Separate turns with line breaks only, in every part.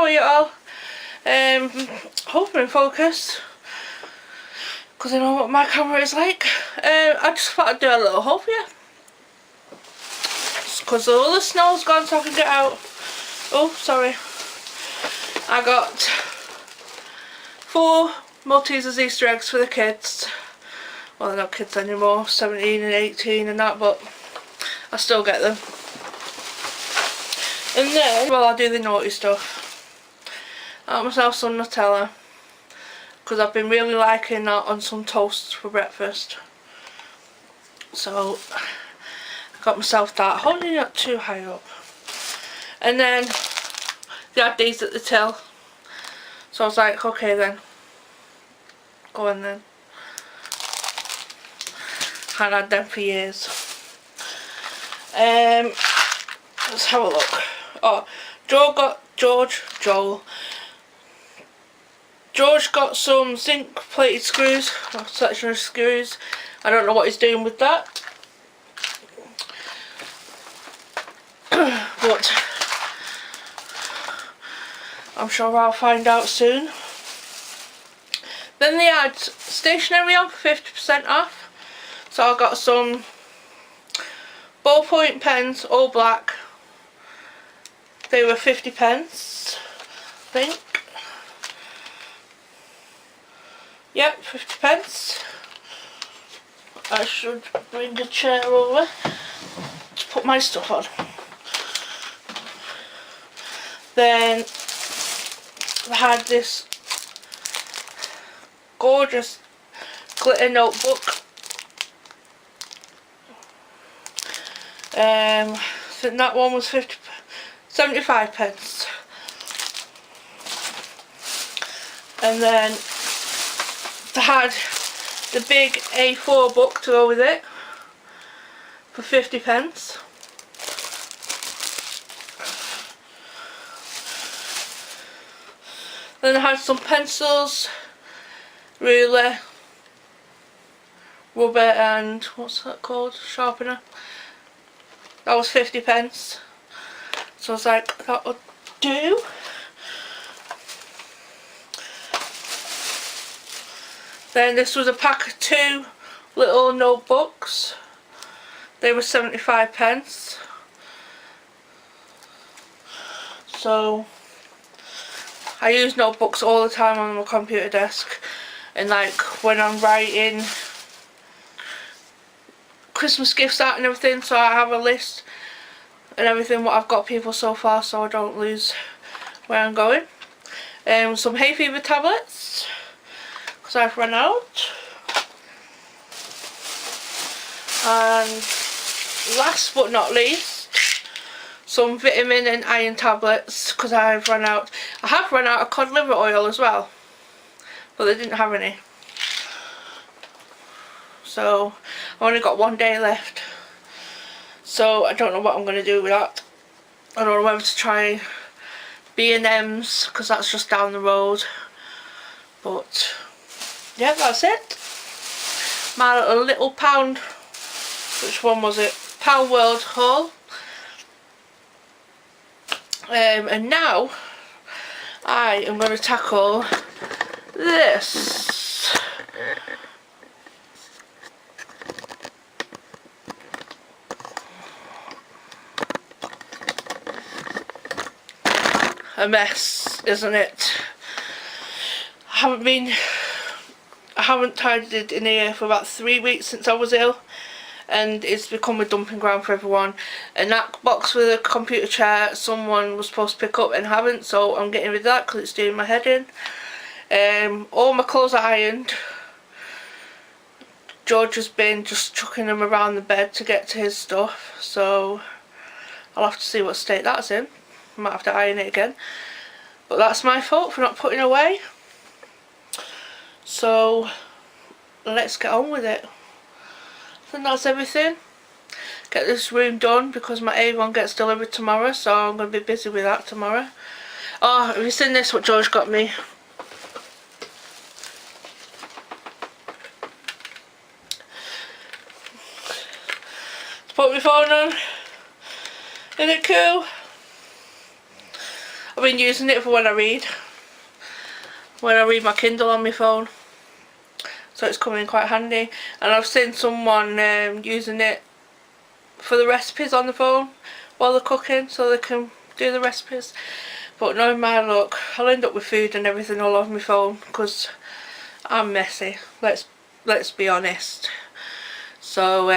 how are you all? Hope I'm in focus, because I know what my camera is like. I just thought I'd do a little haul for you, because all the snow's gone so I can get out. Oh, sorry. I got 4 Maltesers Easter eggs for the kids. Well, they're not kids anymore, 17 and 18 and that, but I still get them. And then, well, I do the naughty stuff. I got myself some Nutella, because I've been really liking that on some toasts for breakfast. So, I got myself that, holding it not too high up. And then, they had these at the till. So I was like, okay then. Go on then. I've had them for years. Let's have a look. Oh, George got some zinc plated screws, a selection of screws. I don't know what he's doing with that. But I'm sure I'll find out soon. Then they had stationery on for 50% off. So I got some ballpoint pens, all black. They were 50p, I think. Yep, 50p. I should bring a chair over to put my stuff on. Then I had this gorgeous glitter notebook. I think that one was 75p. And then I had the big A4 book to go with it for 50p. Then I had some pencils, ruler, rubber and what's that called? Sharpener. That was 50p. So I was like, that would do. Then this was a pack of 2 little notebooks. They were 75p. So I use notebooks all the time on my computer desk, and like when I'm writing Christmas gifts out and everything, so I have a list and everything what I've got people so far, so I don't lose where I'm going. Some hay fever tablets, because I've run out. And last but not least, some vitamin and iron tablets, because I've run out. I have run out of cod liver oil as well, but they didn't have any. So I only got 1 day left. So I don't know what I'm going to do with that. I don't know whether to try B&M's, because that's just down the road. But yeah, that's it. My little pound, which one was it? Pound World haul. And now I am going to tackle this. A mess, isn't it? I haven't tidied in here for about 3 weeks since I was ill, and it's become a dumping ground for everyone. And that box with a computer chair, someone was supposed to pick up and haven't, so I'm getting rid of that because it's doing my head in. All my clothes are ironed. George has been just chucking them around the bed to get to his stuff, so I'll have to see what state that's in. I might have to iron it again, but that's my fault for not putting away. So let's get on with it. I think that's everything. Get this room done because my Avon gets delivered tomorrow, so I'm going to be busy with that tomorrow. Oh, have you seen this, what George got me? Put my phone on. Isn't it cool? I've been using it for when I read my Kindle on my phone, so it's coming in quite handy. And I've seen someone using it for the recipes on the phone while they're cooking, so they can do the recipes. But knowing my luck, I'll end up with food and everything all over my phone because I'm messy, let's be honest. So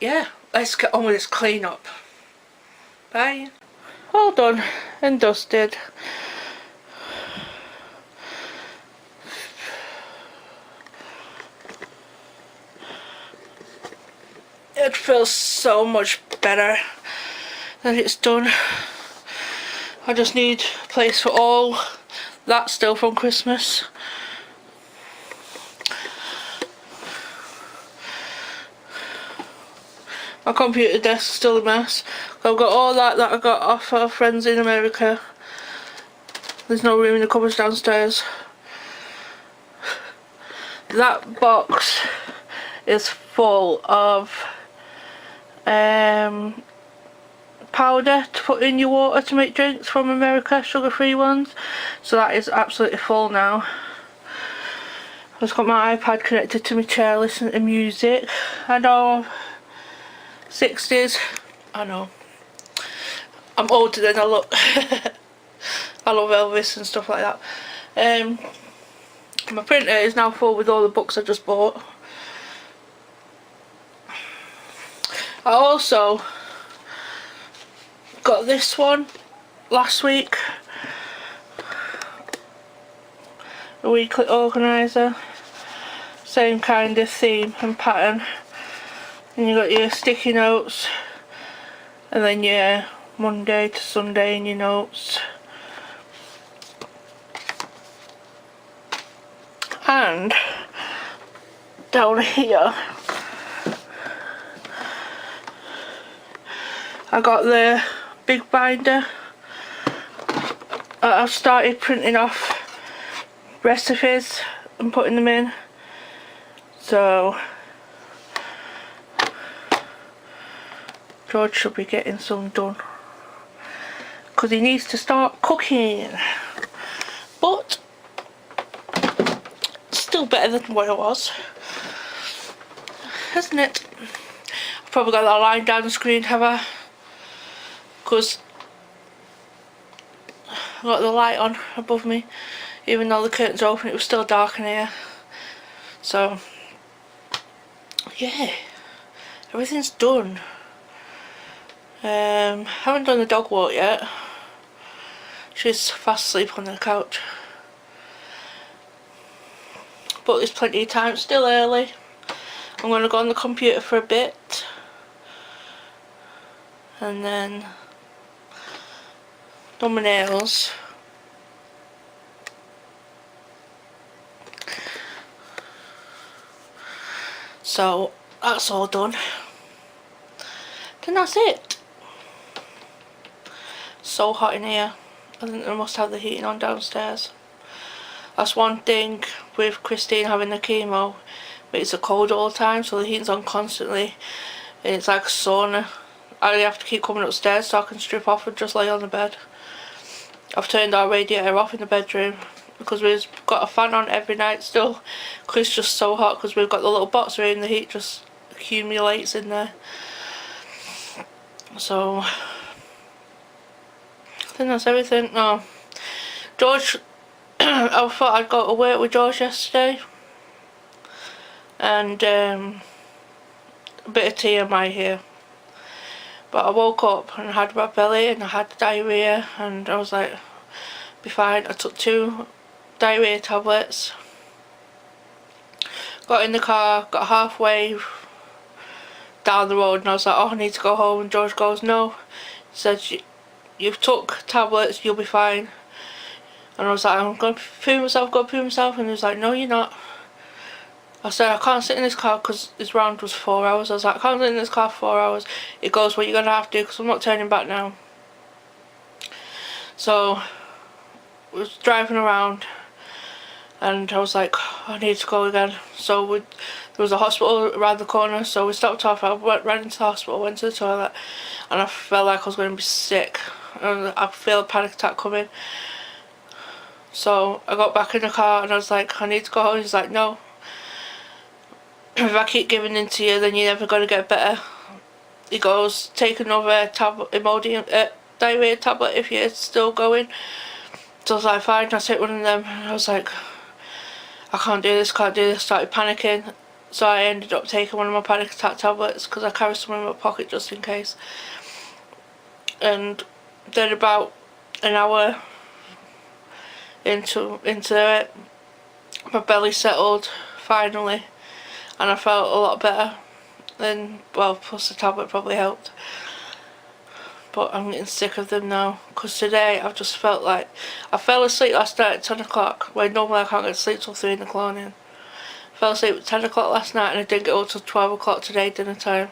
yeah, let's get on with this clean up. Bye. All done and dusted. It feels so much better that it's done. I just need a place for all that still from Christmas. My computer desk is still a mess. I've got all that I got off our friends in America. There's no room in the cupboards downstairs. That box is full of powder to put in your water to make drinks from America, sugar-free ones. So that is absolutely full now. I've just got my iPad connected to my chair, listening to music. I know, 60s. I know. I'm older than I look. I love Elvis and stuff like that. My printer is now full with all the books I just bought. I also got this one last week, a weekly organiser, same kind of theme and pattern, and you got your sticky notes and then your Monday to Sunday in your notes. And down here I got the big binder. I've started printing off recipes and putting them in, so George should be getting some done because he needs to start cooking, but still better than what it was, isn't it? I've probably got that line down the screen, have I? Because I've got the light on above me, even though the curtains are open, it was still dark in here. So yeah, everything's done. Haven't done the dog walk yet. She's fast asleep on the couch, but there's plenty of time, it's still early. I'm going to go on the computer for a bit and then done my nails. So that's all done. Then that's it. So hot in here. I think I must have the heating on downstairs. That's one thing with Christine having the chemo. It's a cold all the time, so the heating's on constantly and it's like a sauna. I have to keep coming upstairs so I can strip off and just lay on the bed. I've turned our radiator off in the bedroom because we've got a fan on every night still because it's just so hot, because we've got the little box room, the heat just accumulates in there. So I think that's everything. No, George, I thought I'd go to work with George yesterday, and a bit of TMI here, but I woke up and I had red belly and I had diarrhea, and I was like, be fine. I took 2 diarrhea tablets, got in the car, got halfway down the road and I was like, oh, I need to go home, and George goes, no, he said, you've took tablets, you'll be fine. And I was like, I'm going to poo myself, and he was like, no, you're not. I said, I can't sit in this car because this round was 4 hours. I was like, I can't sit in this car for 4 hours. He goes, well, you're going to have to, because I'm not turning back now. So we was driving around and I was like, I need to go again. So there was a hospital around the corner, so we stopped off. I ran into the hospital, went to the toilet, and I felt like I was going to be sick. and I feel a panic attack coming. So I got back in the car and I was like, I need to go home. He's like, no, if I keep giving in to you, then you're never going to get better. He goes, take another diarrhea tablet if you're still going. So I was like, fine, I'll take one of them. And I was like, I can't do this, started panicking. So I ended up taking one of my panic attack tablets because I carry some in my pocket just in case. And then about an hour into it, my belly settled finally, and I felt a lot better. And well, plus the tablet probably helped. But I'm getting sick of them now, because today I've just felt like I fell asleep last night at 10 o'clock, when normally I can't get to sleep till 3 in the morning. I fell asleep at 10 o'clock last night and I didn't get up till 12 o'clock today, dinner time.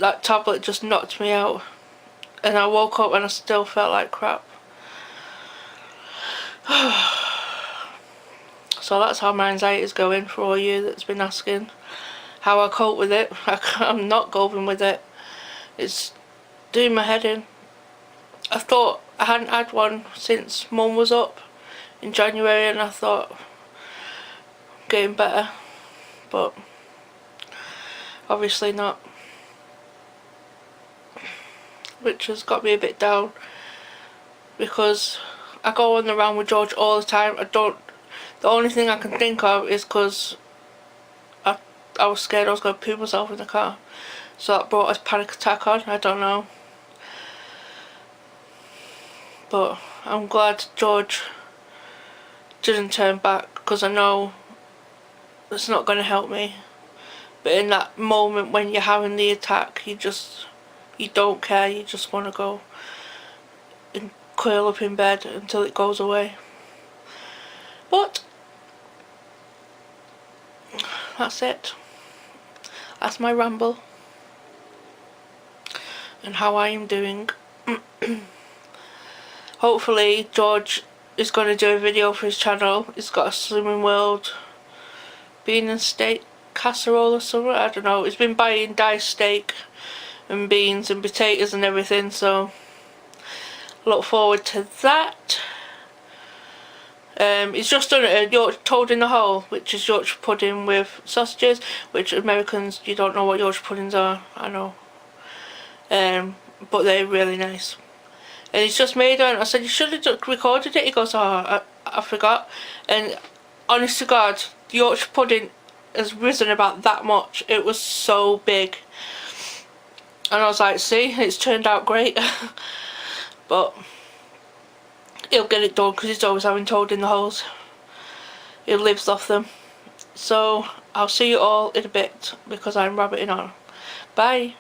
That tablet just knocked me out, and I woke up and I still felt like crap. So that's how my anxiety is going, for all you that's been asking how I cope with it. I'm not coping with it. It's doing my head in. I thought I hadn't had one since Mum was up in January, and I thought getting better, but obviously not, which has got me a bit down, because I go on the round with George all the time. The only thing I can think of is because I was scared I was going to poo myself in the car, so that brought a panic attack on. I don't know, but I'm glad George didn't turn back, because I know it's not going to help me. But in that moment when you're having the attack, you don't care, you just want to go and curl up in bed until it goes away. But that's it. That's my ramble and how I am doing. Hopefully George is going to do a video for his channel. He's got a Slimming World bean and steak casserole or something, I don't know. He's been buying diced steak and beans and potatoes and everything, so I look forward to that. He's just done a toad in the hole, which is Yorkshire pudding with sausages, which Americans, you don't know what Yorkshire puddings are, I know. But they're really nice. And he's just made it, and I said, you should have just recorded it. He goes, oh, I forgot. And honest to God, the Yorkshire pudding has risen about that much. It was so big. And I was like, see, it's turned out great. But he'll get it done, because he's always having toad in the holes. He lives off them. So I'll see you all in a bit, because I'm rabbiting on. Bye.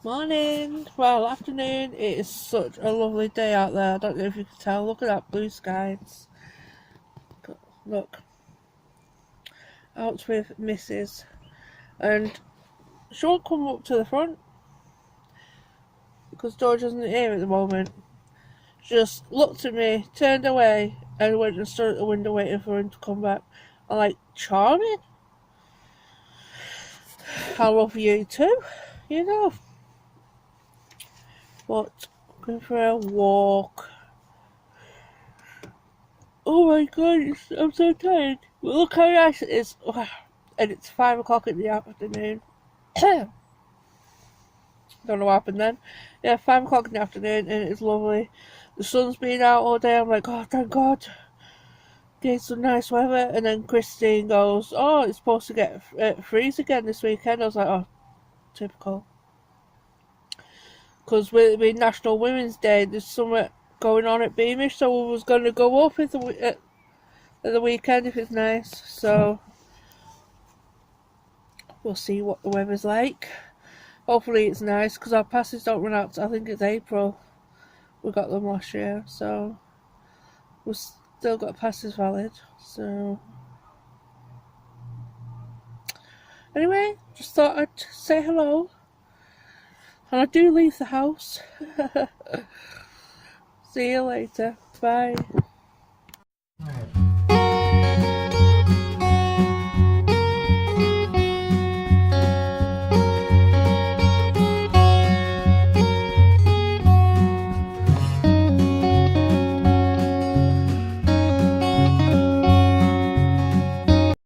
Morning, well, afternoon. It is such a lovely day out there. I don't know if you can tell. Look at that blue skies. Look, out with Mrs. and she won't come up to the front because George isn't here at the moment. She just looked at me, turned away, and went and stood at the window waiting for him to come back. I'm like, charming. I love you too, you know. But going for a walk. Oh my god, I'm so tired. But look how nice it is. And it's 5 o'clock in the afternoon. Don't know what happened then. Yeah, 5 o'clock in the afternoon, and it's lovely. The sun's been out all day. I'm like, oh, thank God. Getting some nice weather. And then Christine goes, oh, it's supposed to get freeze again this weekend. I was like, oh, typical. Because with it being National Women's Day, there's something going on at Beamish, so we was going to go up at the weekend if it's nice. So we'll see what the weather's like. Hopefully it's nice, because our passes don't run out. I think it's April. We got them last year, so we've still got passes valid. So anyway, just thought I'd say hello. And I do leave the house. See you later. Bye.